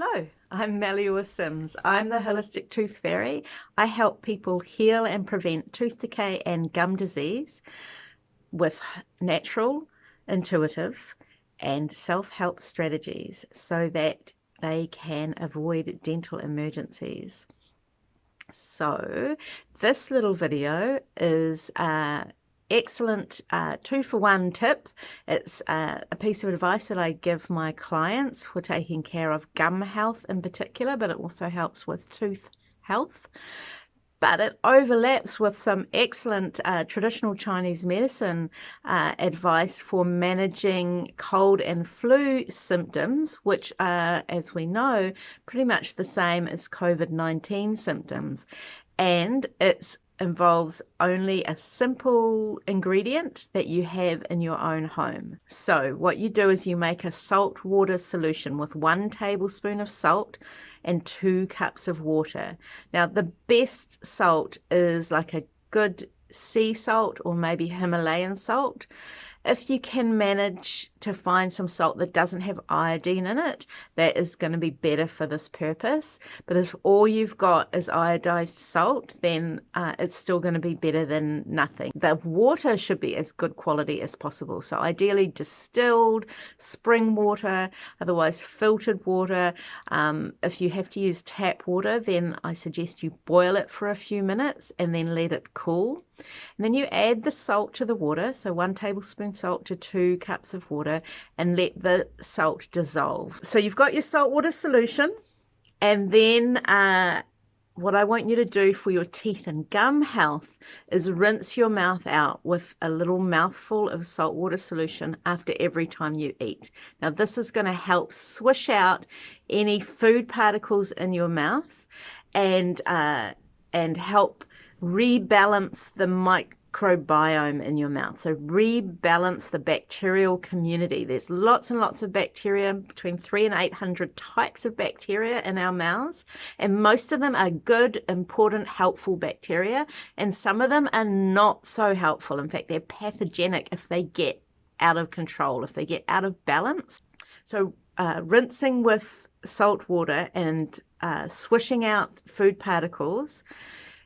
Hello, I'm Mellior Sims. I'm the Holistic Tooth Fairy. I help people heal and prevent tooth decay and gum disease with natural, intuitive, and self-help strategies so that they can avoid dental emergencies. So this little video is excellent 2-for-1 tip. It's a piece of advice that I give my clients for taking care of gum health in particular, but it also helps with tooth health. But it overlaps with some excellent traditional Chinese medicine advice for managing cold and flu symptoms, which are, as we know, pretty much the same as COVID-19 symptoms. And it involves only a simple ingredient that you have in your own home. So what you do is you make a salt water solution with 1 tablespoon of salt and 2 cups of water. Now the best salt is like a good sea salt or maybe Himalayan salt. If you can manage to find some salt that doesn't have iodine in it, that is going to be better for this purpose. But if all you've got is iodized salt, then it's still going to be better than nothing. The water should be as good quality as possible. So ideally distilled spring water, otherwise filtered water. If you have to use tap water, then I suggest you boil it for a few minutes and then let it cool. And then you add the salt to the water, so 1 tablespoon salt to 2 cups of water, and let the salt dissolve. So you've got your salt water solution, and then what I want you to do for your teeth and gum health is rinse your mouth out with a little mouthful of salt water solution after every time you eat. Now this is going to help swish out any food particles in your mouth and help rebalance the microbiome in your mouth. So rebalance the bacterial community. There's lots and lots of bacteria, between 300 and 800 types of bacteria in our mouths, and most of them are good, important, helpful bacteria, and some of them are not so helpful. In fact, they're pathogenic if they get out of control, if they get out of balance. So rinsing with salt water and swishing out food particles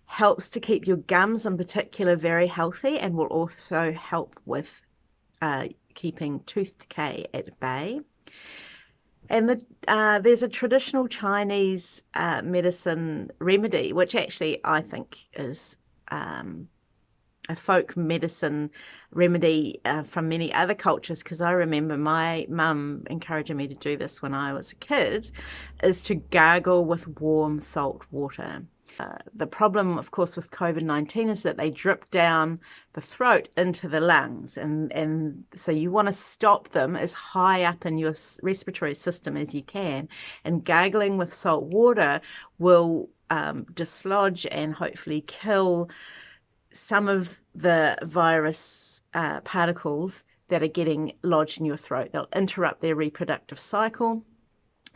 helps to keep your gums in particular very healthy, and will also help with keeping tooth decay at bay. And there's a traditional Chinese medicine remedy, which actually I think is a folk medicine remedy from many other cultures, because I remember my mum encouraging me to do this when I was a kid, is to gargle with warm salt water. The problem, of course, with COVID-19 is that they drip down the throat into the lungs, and so you want to stop them as high up in your respiratory system as you can, and gargling with salt water will dislodge and hopefully kill some of the virus particles that are getting lodged in your throat. They'll interrupt their reproductive cycle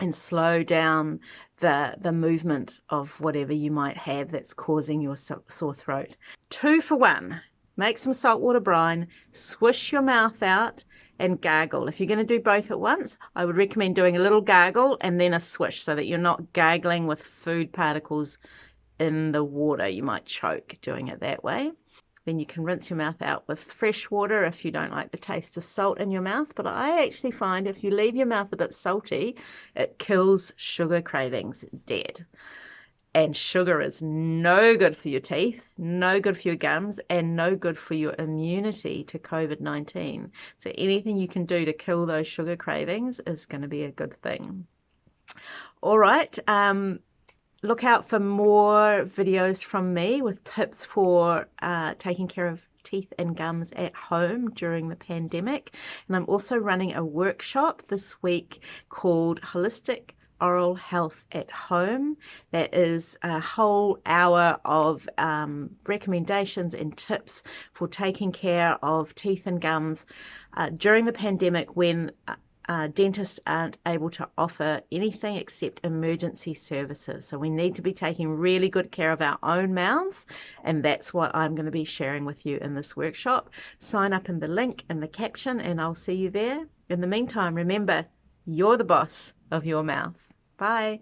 and slow down the movement of whatever you might have that's causing your sore throat. 2-for-1. Make some saltwater brine, swish your mouth out, and gargle. If you're going to do both at once, I would recommend doing a little gargle and then a swish, so that you're not gargling with food particles in the water. You might choke doing it that way. Then you can rinse your mouth out with fresh water if you don't like the taste of salt in your mouth. But I actually find if you leave your mouth a bit salty, it kills sugar cravings dead. And sugar is no good for your teeth, no good for your gums, and no good for your immunity to COVID-19. So anything you can do to kill those sugar cravings is going to be a good thing. All right. Look out for more videos from me with tips for taking care of teeth and gums at home during the pandemic. And I'm also running a workshop this week called Holistic Oral Health at Home. That is a whole hour of recommendations and tips for taking care of teeth and gums during the pandemic, when dentists aren't able to offer anything except emergency services. So we need to be taking really good care of our own mouths, and that's what I'm going to be sharing with you in this workshop. Sign up in the link in the caption and I'll see you there. In the meantime, remember, you're the boss of your mouth. Bye.